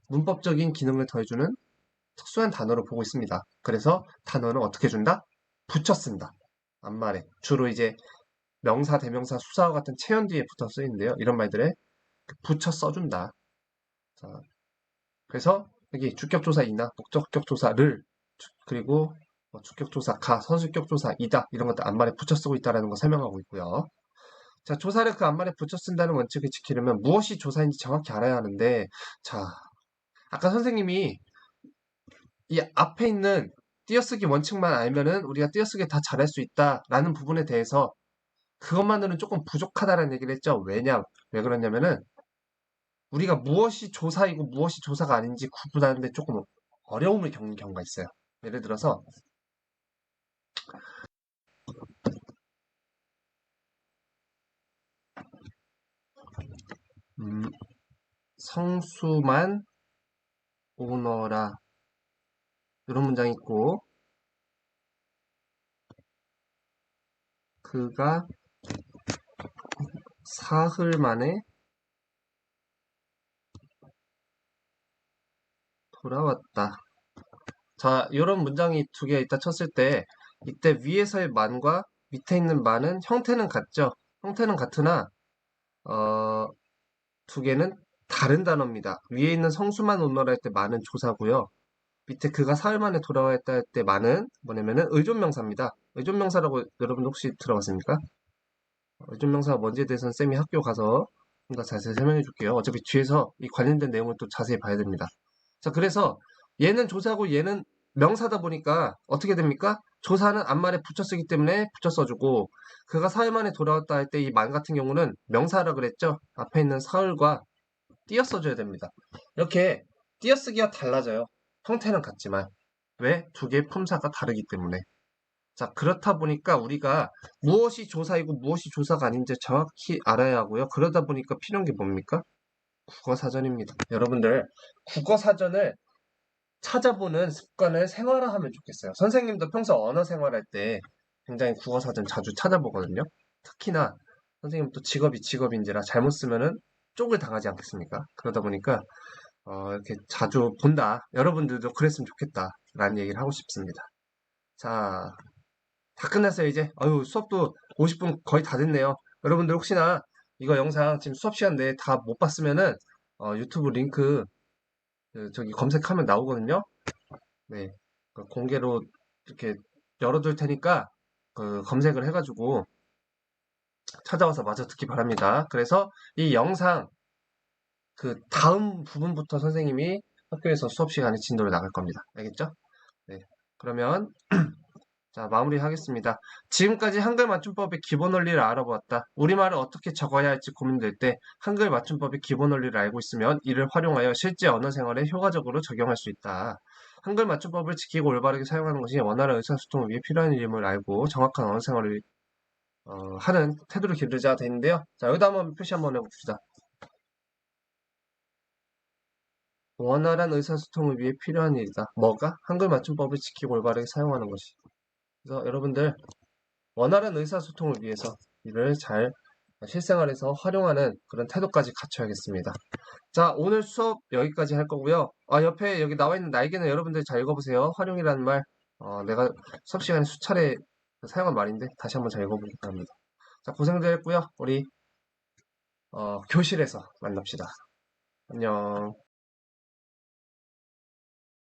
문법적인 기능을 더해주는 특수한 단어로 보고 있습니다. 그래서 단어는 어떻게 준다? 붙여 쓴다. 앞말에. 주로 이제 명사, 대명사, 수사어 같은 체연 뒤에 붙어 쓰이는데요. 이런 말들에 붙여 써준다. 자, 그래서 여기 주격조사 이나 목적격조사를 그리고 주격조사 가, 선수격조사 이다 이런 것들 앞말에 붙여 쓰고 있다는 거 설명하고 있고요. 자, 조사를 그 앞말에 붙여 쓴다는 원칙을 지키려면 무엇이 조사인지 정확히 알아야 하는데, 자, 아까 선생님이 이 앞에 있는 띄어쓰기 원칙만 알면은 우리가 띄어쓰기 다 잘할 수 있다라는 부분에 대해서 그것만으로는 조금 부족하다라는 얘기를 했죠. 왜 그러냐면은 우리가 무엇이 조사이고 무엇이 조사가 아닌지 구분하는데 조금 어려움을 겪는 경우가 있어요. 예를 들어서 음, 성수만 오너라 이런 문장이 있고 그가 사흘 만에 돌아왔다. 자, 이런 문장이 두 개가 있다 쳤을 때 이때 위에서의 만과 밑에 있는 만은 형태는 같죠. 형태는 같으나 어, 두 개는 다른 단어입니다. 위에 있는 성수만 오너라 할 때 만은 조사고요. 밑에 그가 사흘 만에 돌아왔다 할 때 만은 뭐냐면은 의존명사입니다. 의존명사라고 여러분 혹시 들어봤습니까? 의존명사가 뭔지에 대해서는 쌤이 학교 가서 좀 더 자세히 설명해 줄게요. 어차피 뒤에서 이 관련된 내용을 또 자세히 봐야 됩니다. 자, 그래서 얘는 조사고 얘는 명사다 보니까 어떻게 됩니까? 조사는 앞말에 붙여 쓰기 때문에 붙여 써주고 그가 사흘 만에 돌아왔다 할 때 이 만 같은 경우는 명사라 그랬죠? 앞에 있는 사흘과 띄어 써줘야 됩니다. 이렇게 띄어쓰기가 달라져요. 형태는 같지만 왜? 두 개의 품사가 다르기 때문에. 자, 그렇다 보니까 우리가 무엇이 조사이고 무엇이 조사가 아닌지 정확히 알아야 하고요. 그러다 보니까 필요한 게 뭡니까? 국어사전입니다. 여러분들, 국어사전을 찾아보는 습관을 생활화하면 좋겠어요. 선생님도 평소 언어 생활할 때 굉장히 국어사전 자주 찾아보거든요. 특히나 선생님 또 직업이 직업인지라 잘못 쓰면은 쪽을 당하지 않겠습니까? 그러다 보니까 이렇게 자주 본다. 여러분들도 그랬으면 좋겠다. 라는 얘기를 하고 싶습니다. 자, 다 끝났어요, 이제. 아유, 수업도 50분 거의 다 됐네요. 여러분들 혹시나 이거 영상 지금 수업 시간 내에 다 못 봤으면은, 유튜브 링크, 저기 검색하면 나오거든요. 네. 공개로 이렇게 열어둘 테니까, 검색을 해가지고 찾아와서 마저 듣기 바랍니다. 그래서 이 영상, 그 다음 부분부터 선생님이 학교에서 수업 시간에 진도를 나갈 겁니다. 알겠죠? 네. 그러면 자, 마무리하겠습니다. 지금까지 한글 맞춤법의 기본 원리를 알아보았다. 우리말을 어떻게 적어야 할지 고민될 때 한글 맞춤법의 기본 원리를 알고 있으면 이를 활용하여 실제 언어 생활에 효과적으로 적용할 수 있다. 한글 맞춤법을 지키고 올바르게 사용하는 것이 원활한 의사소통을 위해 필요한 일임을 알고 정확한 언어 생활을 하는 태도를 기르자 되는데요. 자, 여기다 한번 표시 한번 해봅시다. 원활한 의사소통을 위해 필요한 일이다. 뭐가? 한글 맞춤법을 지키고 올바르게 사용하는 것이. 그래서 여러분들 원활한 의사소통을 위해서 이를 잘 실생활에서 활용하는 그런 태도까지 갖춰야겠습니다. 자, 오늘 수업 여기까지 할 거고요. 옆에 여기 나와 있는 날개는 여러분들 잘 읽어보세요. 활용이라는 말, 내가 수업 시간에 수차례 사용한 말인데 다시 한번 잘 읽어보기 바랍니다. 자, 고생들 했고요. 우리 교실에서 만납시다. 안녕.